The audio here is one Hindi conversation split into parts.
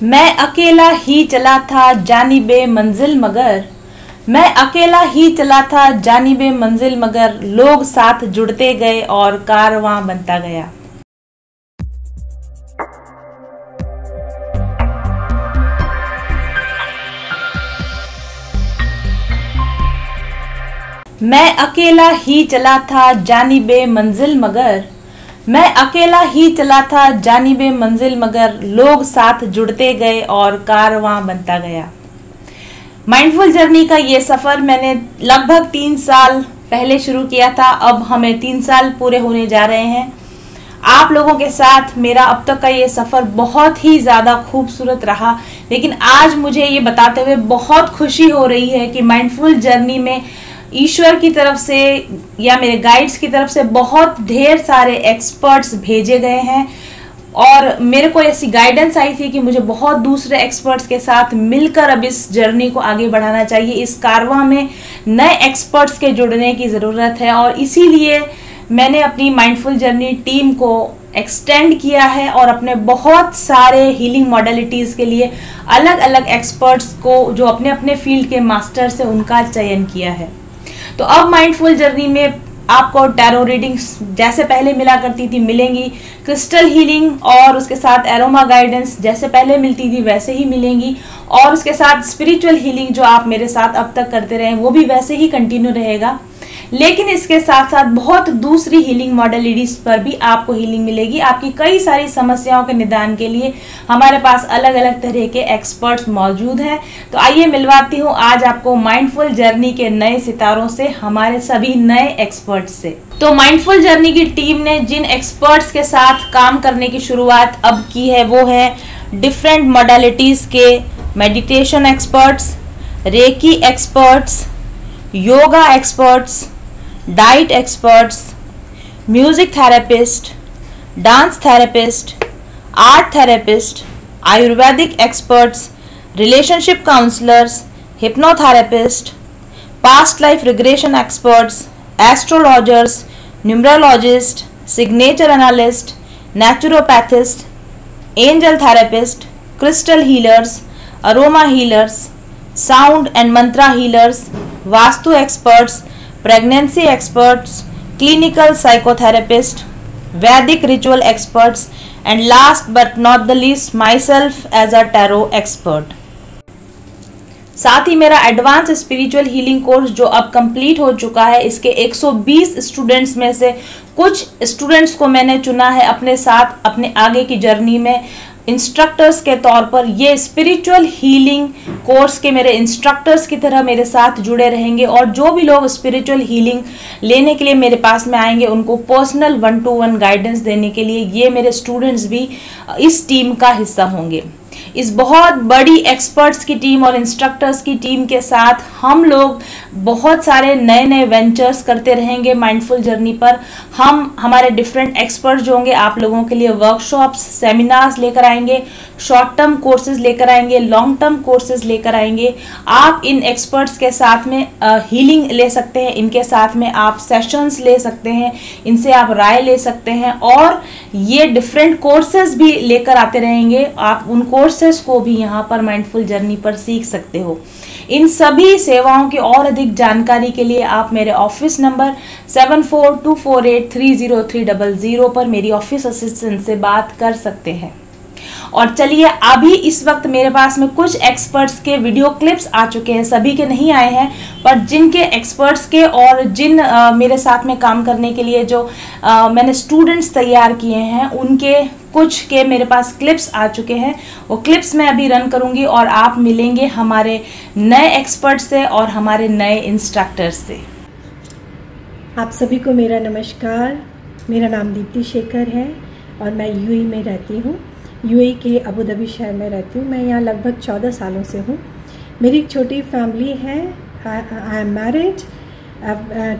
मैं अकेला ही चला था जानिबे मंजिल मगर, मैं अकेला ही चला था जानिबे मंजिल मगर, लोग साथ जुड़ते गए और कारवां बनता गया। मैं अकेला ही चला था जानिबे मंजिल मगर, मैं अकेला ही चला था जानिबे मंजिल मगर, लोग साथ जुड़ते गए और कारवां बनता गया। माइंडफुल जर्नी का ये सफ़र मैंने लगभग 3 साल पहले शुरू किया था। अब हमें 3 साल पूरे होने जा रहे हैं। आप लोगों के साथ मेरा अब तक का ये सफ़र बहुत ही ज़्यादा खूबसूरत रहा, लेकिन आज मुझे ये बताते हुए बहुत खुशी हो रही है कि माइंडफुल जर्नी में ईश्वर की तरफ से या मेरे गाइड्स की तरफ से बहुत ढेर सारे एक्सपर्ट्स भेजे गए हैं और मेरे को ऐसी गाइडेंस आई थी कि मुझे बहुत दूसरे एक्सपर्ट्स के साथ मिलकर अब इस जर्नी को आगे बढ़ाना चाहिए। इस कारवां में नए एक्सपर्ट्स के जुड़ने की ज़रूरत है और इसीलिए मैंने अपनी माइंडफुल जर्नी टीम को एक्सटेंड किया है और अपने बहुत सारे हीलिंग मॉडलिटीज़ के लिए अलग अलग एक्सपर्ट्स को जो अपने अपने फील्ड के मास्टर्स हैं उनका चयन किया है। तो अब माइंडफुल जर्नी में आपको टैरो रीडिंग्स जैसे पहले मिला करती थी मिलेंगी, क्रिस्टल हीलिंग और उसके साथ एरोमा गाइडेंस जैसे पहले मिलती थी वैसे ही मिलेंगी और उसके साथ स्पिरिचुअल हीलिंग जो आप मेरे साथ अब तक करते रहे वो भी वैसे ही कंटिन्यू रहेगा। लेकिन इसके साथ साथ बहुत दूसरी हीलिंग मॉडलिटीज पर भी आपको हीलिंग मिलेगी। आपकी कई सारी समस्याओं के निदान के लिए हमारे पास अलग अलग तरह के एक्सपर्ट्स मौजूद हैं। तो आइए मिलवाती हूँ आज आपको माइंडफुल जर्नी के नए सितारों से, हमारे सभी नए एक्सपर्ट्स से। तो माइंडफुल जर्नी की टीम ने जिन एक्सपर्ट्स के साथ काम करने की शुरुआत अब की है वो है डिफरेंट मॉडलिटीज के meditation experts, reiki experts, yoga experts, diet experts, music therapist, dance therapist, art therapist, ayurvedic experts, relationship counsellors, hypnotherapist, past life regression experts, astrologers, numerologist, signature analyst, naturopathist, angel therapist, crystal healers, aroma healers, sound and mantra healers, vastu experts, pregnancy experts, clinical psychotherapist, Vedic ritual experts and last but not the least myself as a tarot expert. साथ ही मेरा एडवांस स्पिरिचुअल हीलिंग कोर्स जो अब कंप्लीट हो चुका है, इसके 120 स्टूडेंट्स में से कुछ स्टूडेंट्स को मैंने चुना है अपने साथ अपने आगे की जर्नी में इंस्ट्रक्टर्स के तौर पर। ये स्पिरिचुअल हीलिंग कोर्स के मेरे इंस्ट्रक्टर्स की तरह मेरे साथ जुड़े रहेंगे और जो भी लोग स्पिरिचुअल हीलिंग लेने के लिए मेरे पास में आएंगे उनको पर्सनल 1-to-1 गाइडेंस देने के लिए ये मेरे स्टूडेंट्स भी इस टीम का हिस्सा होंगे। इस बहुत बड़ी एक्सपर्ट्स की टीम और इंस्ट्रक्टर्स की टीम के साथ हम लोग बहुत सारे नए नए वेंचर्स करते रहेंगे माइंडफुल जर्नी पर। हम हमारे डिफरेंट एक्सपर्ट्स जो होंगे आप लोगों के लिए वर्कशॉप्स, सेमिनार्स लेकर आएंगे, शॉर्ट टर्म कोर्सेज लेकर आएंगे, लॉन्ग टर्म कोर्सेज लेकर आएंगे। आप इन एक्सपर्ट्स के साथ में हीलिंग ले सकते हैं, इनके साथ में आप सेशंस ले सकते हैं, इनसे आप राय ले सकते हैं और ये डिफरेंट कोर्सेज भी लेकर आते रहेंगे। आप उन कोर्सेज को भी यहाँ पर माइंडफुल जर्नी पर सीख सकते हो। इन सभी सेवाओं की और अधिक जानकारी के लिए आप मेरे ऑफिस नंबर 7424830300 पर मेरी ऑफिस असिस्टेंट से बात कर सकते हैं। और चलिए अभी इस वक्त मेरे पास में कुछ एक्सपर्ट्स के वीडियो क्लिप्स आ चुके हैं, सभी के नहीं आए हैं पर जिनके एक्सपर्ट्स के और जिन मेरे साथ में काम करने के लिए जो मैंने स्टूडेंट्स तैयार किए हैं उनके कुछ के मेरे पास क्लिप्स आ चुके हैं। वो क्लिप्स मैं अभी रन करूंगी और आप मिलेंगे हमारे नए एक्सपर्ट से और हमारे नए इंस्ट्रक्टर से। आप सभी को मेरा नमस्कार। मेरा नाम दीप्ति शेखर है और मैं यूएई में रहती हूँ। यूएई के अबू धाबी शहर में रहती हूँ। मैं यहाँ लगभग 14 सालों से हूँ। मेरी एक छोटी फैमिली है। I am married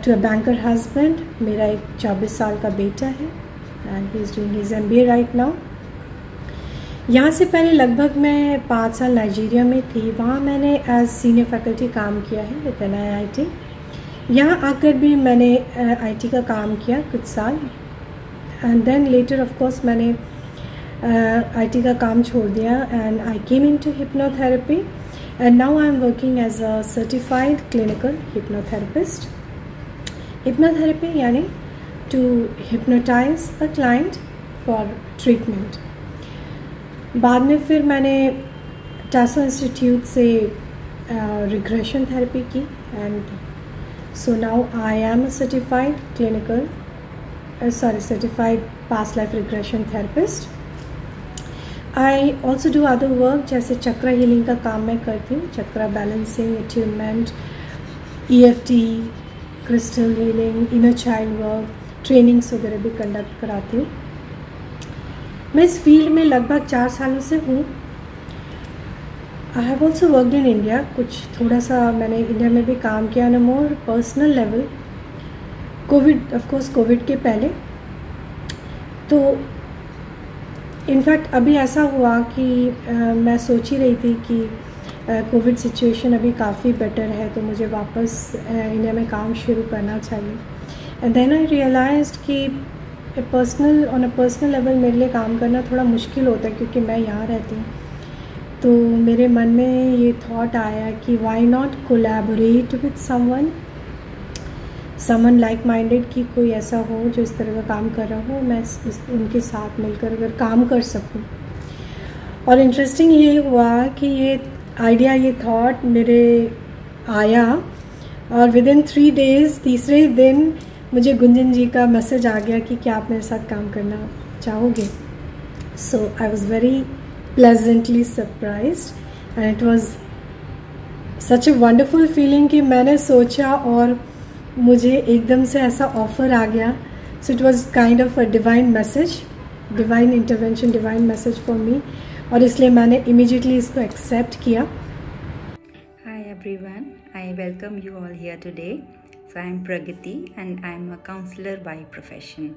to a banker husband. मेरा एक 24 साल का बेटा है and he is doing his MBA right now. यहाँ से पहले लगभग मैं 5 साल नाइजीरिया में थी। वहाँ मैंने एज सीनियर फैकल्टी काम किया है विद NIIT। यहाँ आकर भी मैंने IT का काम किया कुछ साल and then later of course मैंने IT का काम छोड़ दिया and I came into hypnotherapy and now I am working as a certified clinical hypnotherapist. Hypnotherapy यानी to hypnotize a client for treatment. बाद में फिर मैंने टासो इंस्टीट्यूट से रिग्रेशन थेरेपी की and so now I am a certified certified past life regression therapist. I also do other work जैसे चक्रा हीलिंग का काम मैं करती हूँ. Chakra balancing, attunement, EFT, crystal healing, inner child work, trainings वगैरह भी कंडक्ट कराती हूँ. मैं इस फील्ड में लगभग 4 सालों से हूँ. I have also worked in India. कुछ थोड़ा सा मैंने इंडिया में भी काम किया on a more personal level. Covid के पहले तो इनफैक्ट अभी ऐसा हुआ कि मैं सोच ही रही थी कि कोविड सिचुएशन अभी काफ़ी बेटर है तो मुझे वापस इंडिया में काम शुरू करना चाहिए. एंड देन आई रियलाइज्ड कि ऑन अ पर्सनल लेवल मेरे लिए काम करना थोड़ा मुश्किल होता है क्योंकि मैं यहाँ रहती हूँ. तो मेरे मन में ये थॉट आया कि why not collaborate with someone like minded, कि कोई ऐसा हो जो इस तरह का काम कर रहा हो, मैं उनके साथ मिलकर अगर काम कर सकूं. और इंटरेस्टिंग ये हुआ कि ये आइडिया, ये थॉट मेरे आया और विद इन 3 days, तीसरे दिन मुझे गुंजन जी का मैसेज आ गया कि क्या आप मेरे साथ काम करना चाहोगे. So I was very pleasantly surprised and it was such a wonderful feeling कि मैंने सोचा और मुझे एकदम से ऐसा ऑफर आ गया. So it was kind of a divine message, divine intervention, divine message for me. और इसलिए मैंने इमीडिएटली इसको एक्सेप्ट किया. Hi everyone, I welcome you all here today. So I am Pragati and I am a counselor by profession.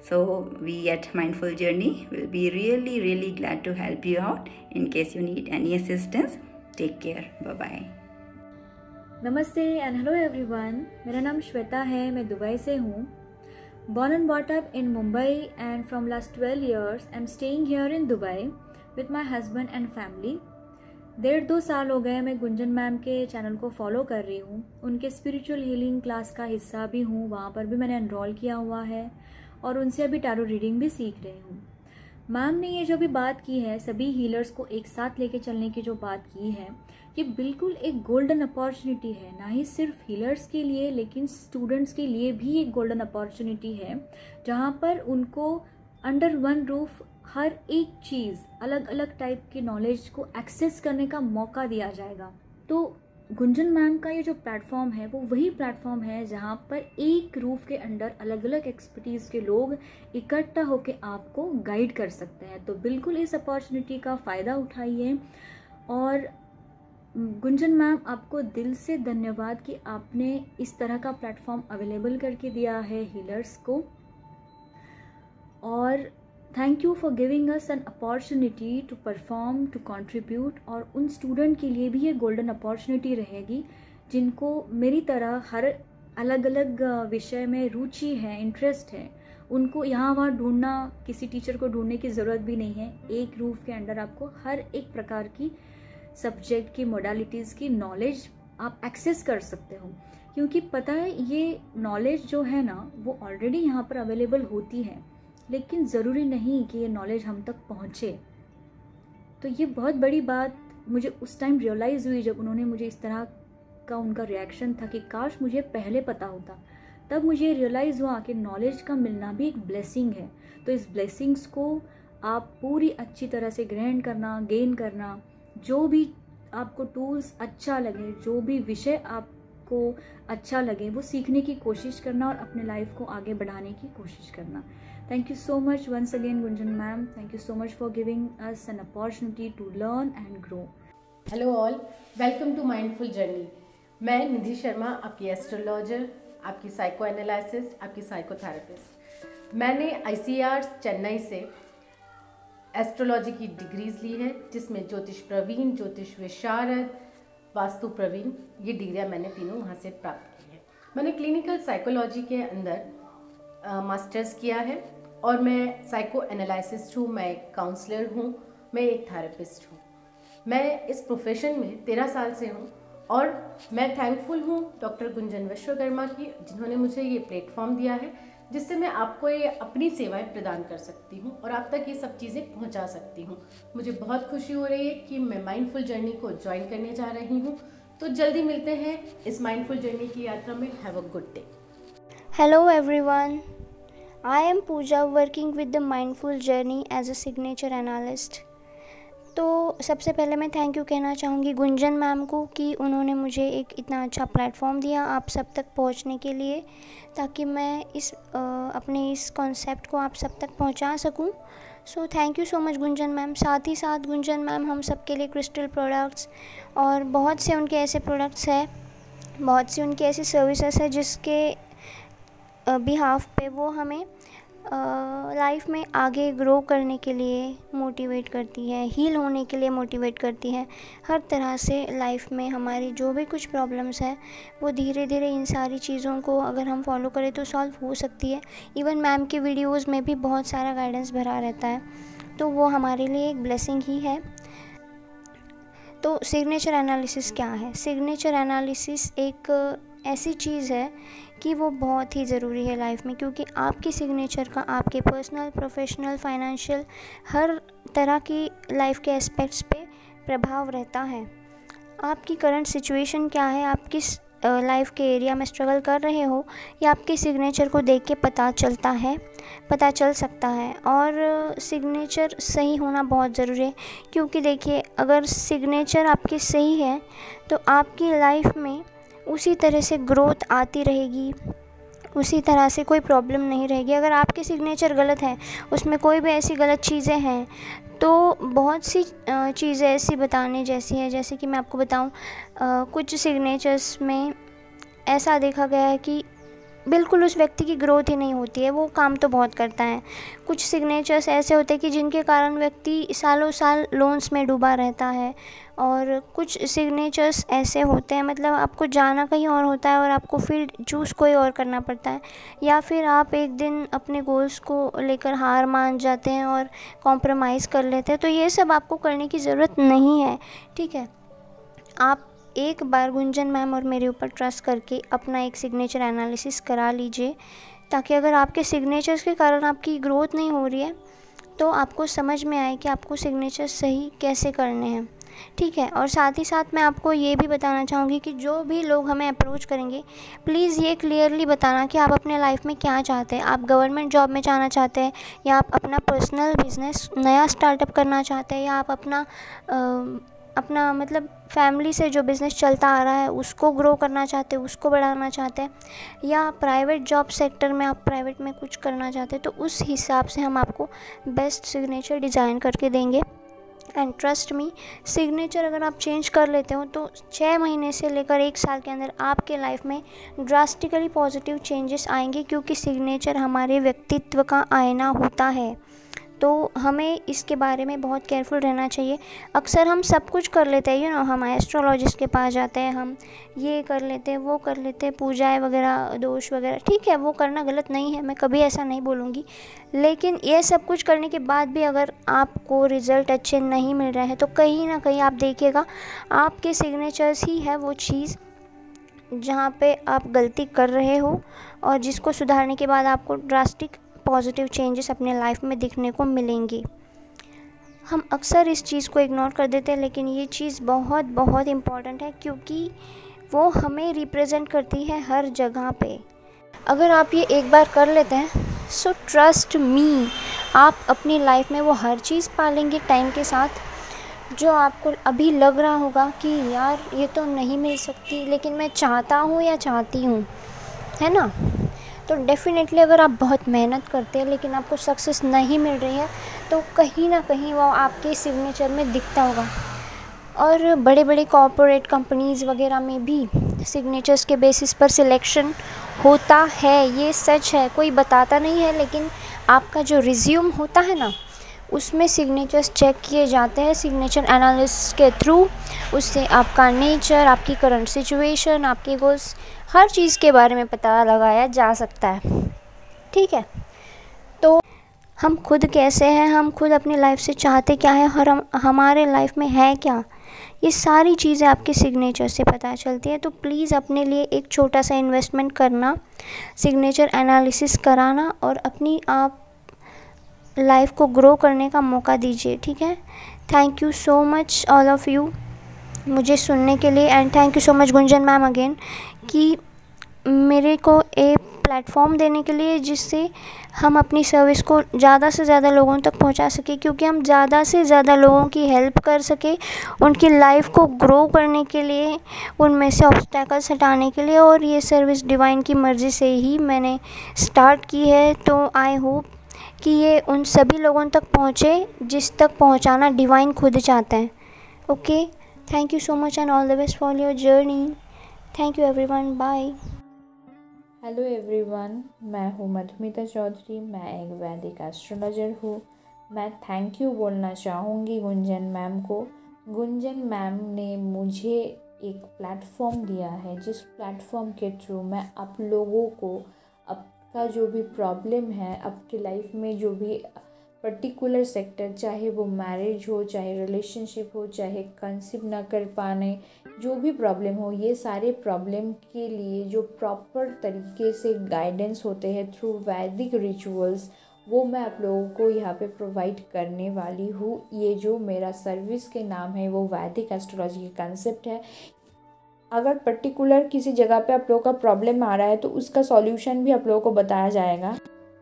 So we at Mindful Journey will be really glad to help you out. In case you need any assistance, take care. Bye bye. नमस्ते एंड हेलो एवरीवन. मेरा नाम श्वेता है, मैं दुबई से हूँ. Born and brought up in Mumbai and from last 12 years I'm staying here in Dubai with my husband and family. 1.5-2 साल हो गए मैं गुंजन मैम के चैनल को फॉलो कर रही हूँ. उनके स्पिरिचुअल हीलिंग क्लास का हिस्सा भी हूँ, वहाँ पर भी मैंने एनरोल किया हुआ है और उनसे अभी टैरो रीडिंग भी सीख रही हूँ. मैम ने ये जो भी बात की है, सभी हीलर्स को एक साथ लेके चलने की जो बात की है, ये बिल्कुल एक गोल्डन अपॉर्चुनिटी है. ना ही सिर्फ हीलर्स के लिए लेकिन स्टूडेंट्स के लिए भी एक गोल्डन अपॉर्चुनिटी है जहाँ पर उनको अंडर वन रूफ हर एक चीज़, अलग अलग टाइप की नॉलेज को एक्सेस करने का मौका दिया जाएगा. तो गुंजन मैम का ये जो प्लेटफॉर्म है वो वही प्लेटफॉर्म है जहाँ पर एक रूफ के अंडर अलग अलग एक्सपर्टीज़ के लोग इकट्ठा होकर आपको गाइड कर सकते हैं. तो बिल्कुल इस अपॉर्चुनिटी का फ़ायदा उठाइए. और गुंजन मैम, आपको दिल से धन्यवाद कि आपने इस तरह का प्लेटफॉर्म अवेलेबल करके दिया है हीलर्स को. और thank you for giving us an opportunity to perform, to contribute. और उन स्टूडेंट के लिए भी ये गोल्डन अपॉर्चुनिटी रहेगी जिनको मेरी तरह हर अलग अलग विषय में रुचि है, इंटरेस्ट है. उनको यहाँ वहाँ ढूंढना, किसी टीचर को ढूंढने की ज़रूरत भी नहीं है. एक रूफ के अंडर आपको हर एक प्रकार की सब्जेक्ट की, मोडालिटीज़ की नॉलेज आप एक्सेस कर सकते हो. क्योंकि पता है ये नॉलेज जो है ना वो ऑलरेडी यहाँ पर अवेलेबल होती है, लेकिन ज़रूरी नहीं कि ये नॉलेज हम तक पहुँचे. तो ये बहुत बड़ी बात मुझे उस टाइम रियलाइज़ हुई जब उन्होंने मुझे इस तरह का उनका रिएक्शन था कि काश मुझे पहले पता होता. तब मुझे रियलाइज़ हुआ कि नॉलेज का मिलना भी एक ब्लेसिंग है. तो इस ब्लेसिंग्स को आप पूरी अच्छी तरह से ग्रहण करना, गेन करना, जो भी आपको टूल्स अच्छा लगे, जो भी विषय आपको अच्छा लगे वो सीखने की कोशिश करना और अपने लाइफ को आगे बढ़ाने की कोशिश करना. Thank you so much once again Gunjan ma'am. Thank you so much for giving us an opportunity to learn and grow. Hello all, welcome to mindful journey. मैं निधि शर्मा, आपकी एस्ट्रोलॉजर, आपकी साइको एनालिसिस्ट, आपकी साइकोथेरेपिस्ट. मैंने ICR चेन्नई से एस्ट्रोलॉजी की डिग्रीज़ ली है, जिसमें ज्योतिष प्रवीण, ज्योतिष विशारद, वास्तु प्रवीण, ये डिग्रियाँ मैंने तीनों वहाँ से प्राप्त की है. मैंने क्लिनिकल साइकोलॉजी के अंदर मास्टर्स किया है और मैं साइको एनालिसिस्ट हूँ, मैं एक काउंसलर हूँ, मैं एक थेरेपिस्ट हूँ। मैं इस प्रोफेशन में 13 साल से हूँ और मैं थैंकफुल हूँ डॉक्टर गुंजन विश्वकर्मा की, जिन्होंने मुझे ये प्लेटफॉर्म दिया है जिससे मैं आपको ये अपनी सेवाएं प्रदान कर सकती हूँ और आप तक ये सब चीज़ें पहुँचा सकती हूँ। मुझे बहुत खुशी हो रही है कि मैं माइंडफुल जर्नी को ज्वाइन करने जा रही हूँ। तो जल्दी मिलते हैं इस माइंडफुल जर्नी की यात्रा में। Have a good day. Hello everyone, I am Pooja working with the Mindful Journey as a signature analyst। तो सबसे पहले मैं थैंक यू कहना चाहूँगी गुंजन मैम को कि उन्होंने मुझे एक इतना अच्छा प्लेटफॉर्म दिया आप सब तक पहुँचने के लिए, ताकि मैं अपने इस कॉन्सेप्ट को आप सब तक पहुँचा सकूँ। So thank you so much Gunjan ma'am. साथ ही साथ गुंजन मैम हम सब के लिए क्रिस्टल प्रोडक्ट्स और बहुत से उनके ऐसे प्रोडक्ट्स हैं, बहुत सी उनकी ऐसी सर्विसेज है जिसके बिहाफ पे वो हमें लाइफ में आगे ग्रो करने के लिए मोटिवेट करती है, हील होने के लिए मोटिवेट करती है। हर तरह से लाइफ में हमारी जो भी कुछ प्रॉब्लम्स है वो धीरे धीरे इन सारी चीज़ों को अगर हम फॉलो करें तो सॉल्व हो सकती है। इवन मैम के वीडियोस में भी बहुत सारा गाइडेंस भरा रहता है, तो वो हमारे लिए एक ब्लेसिंग ही है। तो सिग्नेचर एनालिसिस क्या है? सिग्नेचर एनालिसिस एक ऐसी चीज़ है कि वो बहुत ही ज़रूरी है लाइफ में, क्योंकि आपकी सिग्नेचर का आपके पर्सनल, प्रोफेशनल, फाइनेंशियल हर तरह की लाइफ के एस्पेक्ट्स पे प्रभाव रहता है। आपकी करंट सिचुएशन क्या है, आप किस लाइफ के एरिया में स्ट्रगल कर रहे हो, या आपके सिग्नेचर को देख के पता चल सकता है। और सिग्नेचर सही होना बहुत ज़रूरी है, क्योंकि देखिए अगर सिग्नेचर आपकी सही है तो आपकी लाइफ में उसी तरह से ग्रोथ आती रहेगी, उसी तरह से कोई प्रॉब्लम नहीं रहेगी। अगर आपके सिग्नेचर गलत है, उसमें कोई भी ऐसी गलत चीज़ें हैं, तो बहुत सी चीज़ें ऐसी बताने जैसी है। जैसे कि मैं आपको बताऊं, कुछ सिग्नेचर्स में ऐसा देखा गया है कि बिल्कुल उस व्यक्ति की ग्रोथ ही नहीं होती है, वो काम तो बहुत करता है। कुछ सिग्नेचर्स ऐसे होते हैं कि जिनके कारण व्यक्ति सालों साल लोन्स में डूबा रहता है, और कुछ सिग्नेचर्स ऐसे होते हैं मतलब आपको जाना कहीं और होता है और आपको फील्ड चूज़ कोई और करना पड़ता है, या फिर आप एक दिन अपने गोल्स को लेकर हार मान जाते हैं और कॉम्प्रोमाइज़ कर लेते हैं। तो ये सब आपको करने की ज़रूरत नहीं है, ठीक है। आप एक बार गुंजन मैम और मेरे ऊपर ट्रस्ट करके अपना एक सिग्नेचर एनालिसिस करा लीजिए, ताकि अगर आपके सिग्नेचर्स के कारण आपकी ग्रोथ नहीं हो रही है तो आपको समझ में आए कि आपको सिग्नेचर सही कैसे करने हैं, ठीक है। और साथ ही साथ मैं आपको ये भी बताना चाहूँगी कि जो भी लोग हमें अप्रोच करेंगे, प्लीज़ ये क्लियरली बताना कि आप अपने लाइफ में क्या चाहते हैं। आप गवर्नमेंट जॉब में जाना चाहते हैं, या आप अपना पर्सनल बिजनेस नया स्टार्टअप करना चाहते हैं, या आप अपना मतलब फैमिली से जो बिज़नेस चलता आ रहा है उसको ग्रो करना चाहते हैं, उसको बढ़ाना चाहते हैं, या प्राइवेट जॉब सेक्टर में आप प्राइवेट में कुछ करना चाहते हैं, तो उस हिसाब से हम आपको बेस्ट सिग्नेचर डिज़ाइन करके देंगे। एंड ट्रस्ट मी, सिग्नेचर अगर आप चेंज कर लेते हो तो 6 महीने से लेकर 1 साल के अंदर आपके लाइफ में ड्रास्टिकली पॉजिटिव चेंजेस आएंगे, क्योंकि सिग्नेचर हमारे व्यक्तित्व का आईना होता है। तो हमें इसके बारे में बहुत केयरफुल रहना चाहिए। अक्सर हम सब कुछ कर लेते हैं, हम एस्ट्रोलॉजिस्ट के पास जाते हैं, हम ये कर लेते हैं, वो कर लेते हैं, पूजाएं वगैरह, दोष वगैरह, ठीक है, वो करना गलत नहीं है, मैं कभी ऐसा नहीं बोलूँगी। लेकिन ये सब कुछ करने के बाद भी अगर आपको रिज़ल्ट अच्छे नहीं मिल रहे हैं तो कहीं ना कहीं आप देखिएगा आपके सिग्नेचर्स ही है वो चीज़ जहाँ पे आप गलती कर रहे हो, और जिसको सुधारने के बाद आपको ड्रास्टिक पॉजिटिव चेंजेस अपने लाइफ में दिखने को मिलेंगी। हम अक्सर इस चीज़ को इग्नोर कर देते हैं, लेकिन ये चीज़ बहुत बहुत इम्पॉर्टेंट है, क्योंकि वो हमें रिप्रेजेंट करती है हर जगह पे। अगर आप ये एक बार कर लेते हैं सो ट्रस्ट मी, आप अपनी लाइफ में वो हर चीज़ पालेंगे टाइम के साथ जो आपको अभी लग रहा होगा कि यार ये तो नहीं मिल सकती, लेकिन मैं चाहता हूँ या चाहती हूँ, है ना। तो डेफ़िनेटली अगर आप बहुत मेहनत करते हैं लेकिन आपको सक्सेस नहीं मिल रही है तो कहीं ना कहीं वो आपके सिग्नेचर में दिखता होगा। और बड़े बड़े कॉर्पोरेट कंपनीज़ वगैरह में भी सिग्नेचर्स के बेसिस पर सिलेक्शन होता है, ये सच है, कोई बताता नहीं है, लेकिन आपका जो रिज्यूम होता है ना उसमें सिग्नेचर्स चेक किए जाते हैं सिग्नेचर एनालिस्ट के थ्रू। उससे आपका नेचर, आपकी करंट सिचुएशन, आपके गोल्स, हर चीज़ के बारे में पता लगाया जा सकता है, ठीक है। तो हम खुद कैसे हैं, हम खुद अपनी लाइफ से चाहते क्या है और हमारे लाइफ में है क्या, ये सारी चीज़ें आपके सिग्नेचर से पता चलती है। तो प्लीज़ अपने लिए एक छोटा सा इन्वेस्टमेंट करना, सिग्नेचर एनालिसिस कराना और अपनी आप लाइफ को ग्रो करने का मौका दीजिए, ठीक है। Thank you so much all of you मुझे सुनने के लिए, and thank you so much Gunjan ma'am again कि मेरे को एक प्लेटफॉर्म देने के लिए जिससे हम अपनी सर्विस को ज़्यादा से ज़्यादा लोगों तक पहुंचा सके, क्योंकि हम ज़्यादा से ज़्यादा लोगों की हेल्प कर सके, उनकी लाइफ को ग्रो करने के लिए, उनमें से ऑब्स्टैकल्स हटाने के लिए। और ये सर्विस डिवाइन की मर्ज़ी से ही मैंने स्टार्ट की है, तो आई होप कि ये उन सभी लोगों तक पहुँचे जिस तक पहुँचाना डिवाइन खुद चाहता है। Okay, thank you so much and all the best for your journey. Thank you everyone, bye. Hello everyone, मैं हूँ मधुमिता चौधरी, मैं एक वैदिक एस्ट्रोलॉजर हूँ। मैं थैंक यू बोलना चाहूँगी गुंजन मैम को। गुंजन मैम ने मुझे एक प्लेटफॉर्म दिया है, जिस प्लेटफॉर्म के थ्रू मैं आप लोगों को आपका जो भी प्रॉब्लम है, आपकी लाइफ में जो भी पर्टिकुलर सेक्टर, चाहे वो मैरिज हो, चाहे रिलेशनशिप हो, चाहे कंसीव ना कर पाने, जो भी प्रॉब्लम हो, ये सारे प्रॉब्लम के लिए जो प्रॉपर तरीके से गाइडेंस होते हैं थ्रू वैदिक रिचुअल्स, वो मैं आप लोगों को यहाँ पे प्रोवाइड करने वाली हूँ। ये जो मेरा सर्विस के नाम है वो वैदिक एस्ट्रोलॉजी का कंसेप्ट है। अगर पर्टिकुलर किसी जगह पे आप लोगों का प्रॉब्लम आ रहा है तो उसका सॉल्यूशन भी आप लोगों को बताया जाएगा।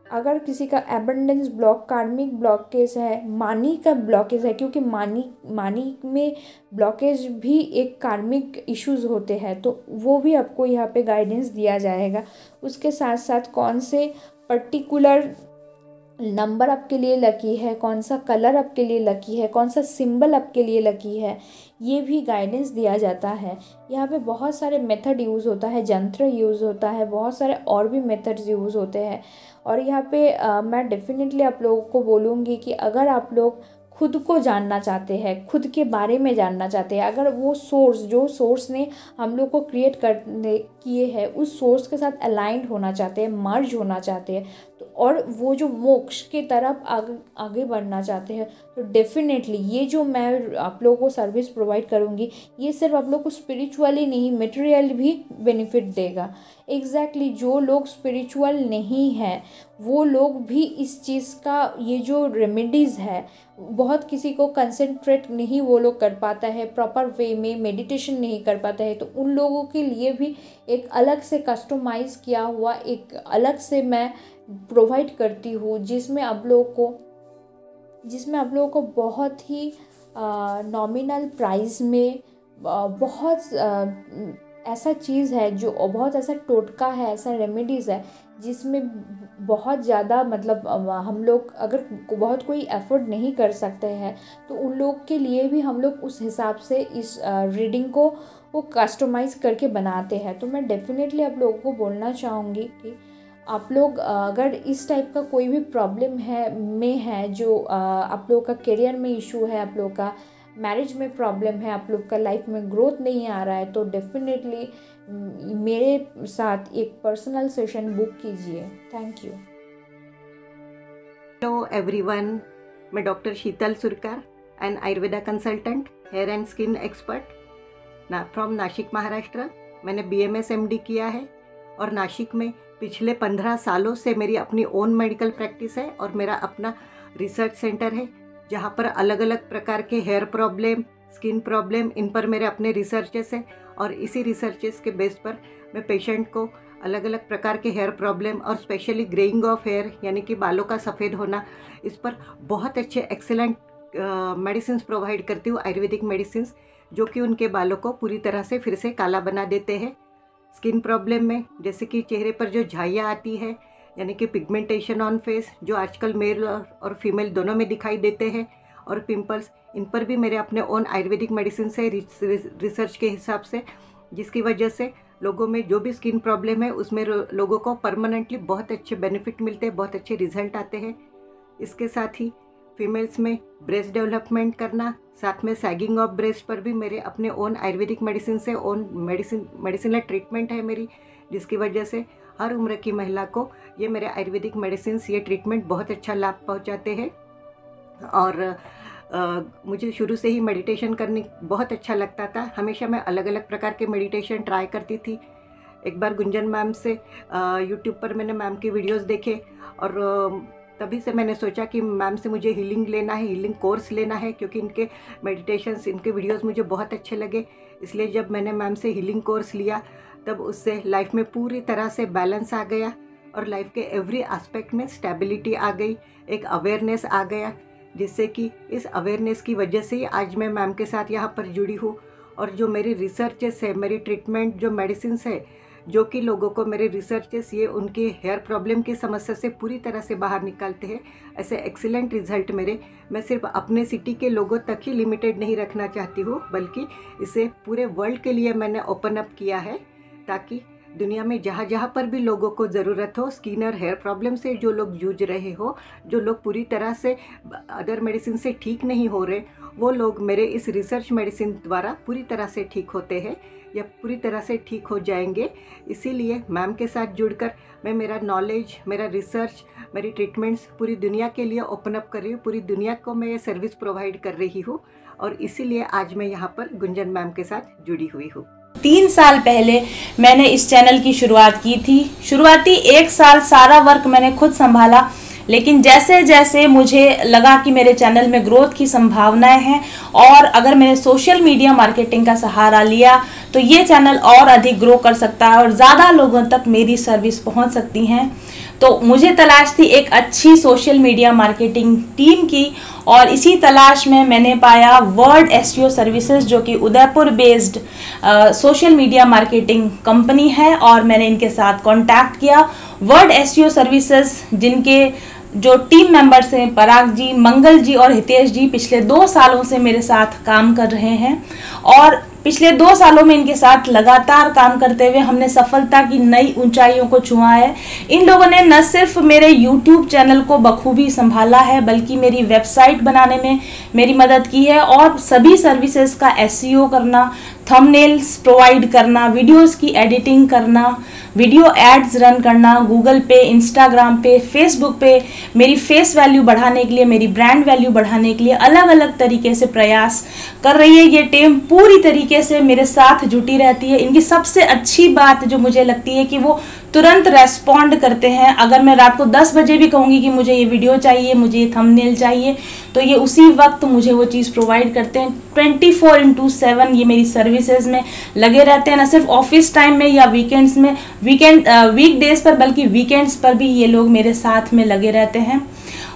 अगर किसी का एबंडेंस ब्लॉक, कार्मिक ब्लॉकेज है, मानी का ब्लॉकेज है, क्योंकि मानी में ब्लॉकेज भी एक कार्मिक इश्यूज़ होते हैं, तो वो भी आपको यहाँ पे गाइडेंस दिया जाएगा। उसके साथ साथ कौन से पर्टिकुलर नंबर आपके लिए लकी है, कौन सा कलर आपके लिए लकी है, कौन सा सिंबल आपके लिए लकी है, ये भी गाइडेंस दिया जाता है। यहाँ पे बहुत सारे मेथड यूज़ होता है, यंत्र यूज़ होता है, बहुत सारे और भी मेथड्स यूज़ होते हैं। और यहाँ पे मैं डेफिनेटली आप लोगों को बोलूँगी कि अगर आप लोग खुद को जानना चाहते हैं, खुद के बारे में जानना चाहते हैं, अगर वो जो सोर्स ने हम लोग को क्रिएट करने किए हैं, उस सोर्स के साथ अलाइंड होना चाहते हैं, मर्ज होना चाहते हैं, तो और वो जो मोक्ष के तरफ आगे बढ़ना चाहते हैं, तो डेफिनेटली ये जो मैं आप लोगों को सर्विस प्रोवाइड करूँगी, ये सिर्फ आप लोग को स्पिरिचुअली नहीं, मटेरियल भी बेनिफिट देगा। एग्जैक्टली जो लोग स्पिरिचुअल नहीं हैं वो लोग भी इस चीज़ का, ये जो रेमेडीज़ है, बहुत किसी को कंसंट्रेट नहीं वो लोग कर पाता है, प्रॉपर वे में मेडिटेशन नहीं कर पाता है, तो उन लोगों के लिए भी एक अलग से कस्टमाइज़ किया हुआ एक अलग से मैं प्रोवाइड करती हूँ, जिसमें आप लोगों को बहुत ही नॉमिनल प्राइस में बहुत ऐसा चीज़ है, जो बहुत ऐसा टोटका है, ऐसा रेमेडीज़ है जिसमें बहुत ज़्यादा मतलब हम लोग अगर बहुत कोई एफर्ट नहीं कर सकते हैं, तो उन लोग के लिए भी हम लोग उस हिसाब से इस रीडिंग को वो कस्टमाइज़ करके बनाते हैं। तो मैं डेफिनेटली आप लोगों को बोलना चाहूँगी कि आप लोग अगर इस टाइप का कोई भी प्रॉब्लम है जो आप लोगों का करियर में इशू है, आप लोगों का मैरिज में प्रॉब्लम है, आप लोग का लाइफ में ग्रोथ नहीं आ रहा है, तो डेफिनेटली मेरे साथ एक पर्सनल सेशन बुक कीजिए। Thank you. हेलो एवरीवन, मैं doctor Sheetal Surkar and Ayurveda consultant, hair and skin expert from Nashik Maharashtra. मैंने BMS MD किया है और नासिक में पिछले 15 सालों से मेरी अपनी ओन मेडिकल प्रैक्टिस है और मेरा अपना रिसर्च सेंटर है, जहाँ पर अलग अलग प्रकार के हेयर प्रॉब्लम, स्किन प्रॉब्लम, इन पर मेरे अपने रिसर्चेस हैं और इसी रिसर्चेस के बेस पर मैं पेशेंट को अलग अलग प्रकार के हेयर प्रॉब्लम और स्पेशली ग्रेइंग ऑफ हेयर यानी कि बालों का सफ़ेद होना, इस पर बहुत अच्छे एक्सेलेंट मेडिसिन प्रोवाइड करती हूँ, आयुर्वेदिक मेडिसिन, जो कि उनके बालों को पूरी तरह से फिर से काला बना देते हैं। स्किन प्रॉब्लम में जैसे कि चेहरे पर जो झाइयाँ आती है यानी कि पिगमेंटेशन ऑन फेस, जो आजकल मेल और फीमेल दोनों में दिखाई देते हैं, और पिंपल्स, इन पर भी मेरे अपने ओन आयुर्वेदिक मेडिसिन से रिसर्च के हिसाब से, जिसकी वजह से लोगों में जो भी स्किन प्रॉब्लम है उसमें लोगों को परमानेंटली बहुत अच्छे बेनिफिट मिलते हैं, बहुत अच्छे रिजल्ट आते हैं। इसके साथ ही फीमेल्स में ब्रेस्ट डेवलपमेंट करना, साथ में सैगिंग ऑफ ब्रेस्ट पर भी मेरे अपने ओन आयुर्वेदिक मेडिसिन से ओन मेडिसिनल ट्रीटमेंट है मेरी, जिसकी वजह से हर उम्र की महिला को ये मेरे आयुर्वेदिक मेडिसिन, ये ट्रीटमेंट बहुत अच्छा लाभ पहुंचाते हैं। और मुझे शुरू से ही मेडिटेशन करने बहुत अच्छा लगता था। हमेशा मैं अलग अलग प्रकार के मेडिटेशन ट्राई करती थी। एक बार गुंजन मैम से यूट्यूब पर मैंने मैम की वीडियोस देखे और तभी से मैंने सोचा कि मैम से मुझे हीलिंग लेना है, हीलिंग कोर्स लेना है, क्योंकि इनके मेडिटेशंस, इनके वीडियोस मुझे बहुत अच्छे लगे। इसलिए जब मैंने मैम से हीलिंग कोर्स लिया तब उससे लाइफ में पूरी तरह से बैलेंस आ गया और लाइफ के एवरी एस्पेक्ट में स्टेबिलिटी आ गई, एक अवेयरनेस आ गया, जिससे कि इस अवेयरनेस की वजह से ही आज मैं मैम के साथ यहाँ पर जुड़ी हूँ। और जो मेरी रिसर्चेस है, मेरी ट्रीटमेंट जो मेडिसिन्स है, जो कि लोगों को मेरे रिसर्चेस ये उनके हेयर प्रॉब्लम की समस्या से पूरी तरह से बाहर निकालते हैं, ऐसे एक्सीलेंट रिजल्ट मेरे, मैं सिर्फ अपने सिटी के लोगों तक ही लिमिटेड नहीं रखना चाहती हूँ, बल्कि इसे पूरे वर्ल्ड के लिए मैंने ओपन अप किया है, ताकि दुनिया में जहाँ जहाँ पर भी लोगों को ज़रूरत हो, स्किन और हेयर प्रॉब्लम से जो लोग जूझ रहे हो, जो लोग पूरी तरह से अदर मेडिसिन से ठीक नहीं हो रहे, वो लोग मेरे इस रिसर्च मेडिसिन द्वारा पूरी तरह से ठीक होते हैं या पूरी तरह से ठीक हो जाएंगे। इसीलिए मैम के साथ जुड़कर मैं मेरा नॉलेज, मेरा रिसर्च, मेरी ट्रीटमेंट्स पूरी दुनिया के लिए ओपन अप कर रही हूँ, पूरी दुनिया को मैं ये सर्विस प्रोवाइड कर रही हूँ और इसीलिए आज मैं यहाँ पर गुंजन मैम के साथ जुड़ी हुई हूँ। 3 साल पहले मैंने इस चैनल की शुरुआत की थी। शुरुआती 1 साल सारा वर्क मैंने खुद संभाला, लेकिन जैसे जैसे मुझे लगा कि मेरे चैनल में ग्रोथ की संभावनाएं हैं और अगर मैंने सोशल मीडिया मार्केटिंग का सहारा लिया तो ये चैनल और अधिक ग्रो कर सकता है और ज़्यादा लोगों तक मेरी सर्विस पहुंच सकती हैं। तो मुझे तलाश थी एक अच्छी सोशल मीडिया मार्केटिंग टीम की और इसी तलाश में मैंने पाया वर्ड एसईओ सर्विसेज, जो कि Udaipur based social media marketing company है और मैंने इनके साथ कांटेक्ट किया। वर्ड एसईओ सर्विसेज, जिनके जो टीम मेंबर्स हैं पराग जी, मंगल जी और हितेश जी, पिछले 2 सालों से मेरे साथ काम कर रहे हैं और पिछले 2 सालों में इनके साथ लगातार काम करते हुए हमने सफलता की नई ऊंचाइयों को छुआ है। इन लोगों ने न सिर्फ मेरे YouTube चैनल को बखूबी संभाला है, बल्कि मेरी वेबसाइट बनाने में मेरी मदद की है और सभी सर्विसेज का SEO करना, थंबनेल्स प्रोवाइड करना, वीडियोस की एडिटिंग करना, वीडियो एड्स रन करना, गूगल पे, इंस्टाग्राम पे, फेसबुक पे मेरी फेस वैल्यू बढ़ाने के लिए, मेरी ब्रांड वैल्यू बढ़ाने के लिए अलग अलग तरीके से प्रयास कर रही है। ये टीम पूरी तरीके से मेरे साथ जुटी रहती है। इनकी सबसे अच्छी बात जो मुझे लगती है कि वो तुरंत रेस्पॉन्ड करते हैं। अगर मैं रात को 10 बजे भी कहूँगी कि मुझे ये वीडियो चाहिए, मुझे ये थंबनेल चाहिए, तो ये उसी वक्त मुझे वो चीज़ प्रोवाइड करते हैं। 24/7 ये मेरी सर्विसेज में लगे रहते हैं, न सिर्फ ऑफिस टाइम में या वीकेंड्स में, वीकडेज पर, बल्कि वीकेंड्स पर भी ये लोग मेरे साथ में लगे रहते हैं।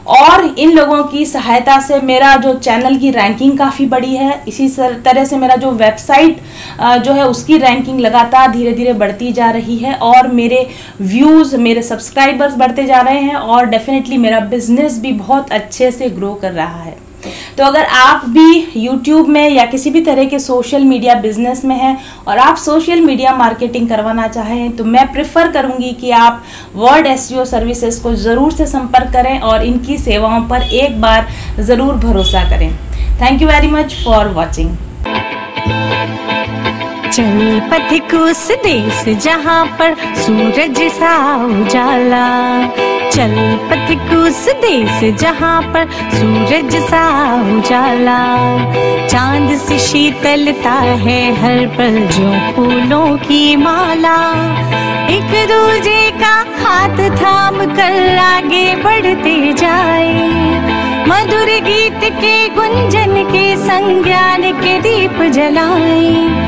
और इन लोगों की सहायता से मेरा जो चैनल की रैंकिंग काफ़ी बड़ी है। इसी तरह से मेरा जो वेबसाइट जो है उसकी रैंकिंग लगातार धीरे धीरे बढ़ती जा रही है और मेरे व्यूज़, मेरे सब्सक्राइबर्स बढ़ते जा रहे हैं और डेफिनेटली मेरा बिजनेस भी बहुत अच्छे से ग्रो कर रहा है। तो अगर आप भी YouTube में या किसी भी तरह के सोशल मीडिया बिजनेस में हैं और आप सोशल मीडिया मार्केटिंग करवाना चाहें, तो मैं प्रेफर करूंगी कि आप वर्ड SEO सर्विसेज को ज़रूर से संपर्क करें और इनकी सेवाओं पर एक बार ज़रूर भरोसा करें। Thank you very much for watching. चल पथिक उस देश जहाँ पर सूरज सा उजाला, चल पथिक उस देश जहाँ पर सूरज सा उजाला, चांद सी शीतलता है हर पल जो फूलों की माला, एक दूजे का हाथ थाम कर आगे बढ़ते जाए, मधुर गीत के गुंजन के संज्ञान के दीप जलाए,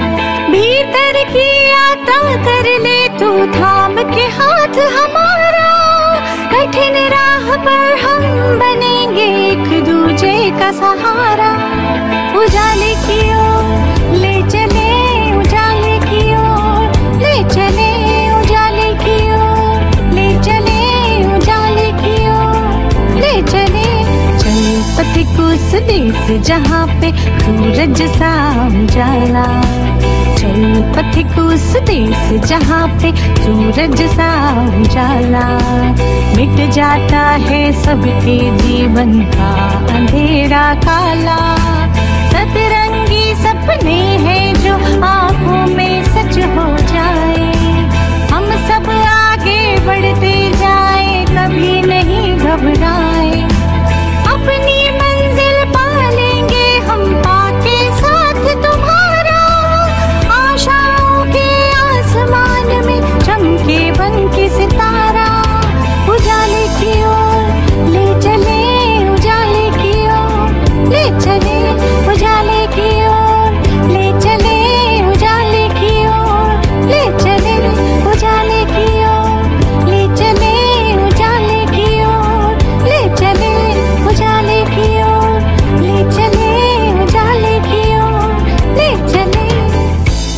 भीतर की यात्रा कर ले तू थाम के हाथ हमारा, कठिन राह पर हम बनेंगे एक दूजे का सहारा, उजाले की ओर ले चले, उजाले की ओर ले चले, उजाले की ओर ले चले, उजाले की ओर ले चले, चल पथिक उस देश जहाँ पे सूरज सा उजाला, चल पथिक उस देश जहाँ पे सूरज सा उजाला, मिट जाता है सबके जीवन का अंधेरा काला, सपने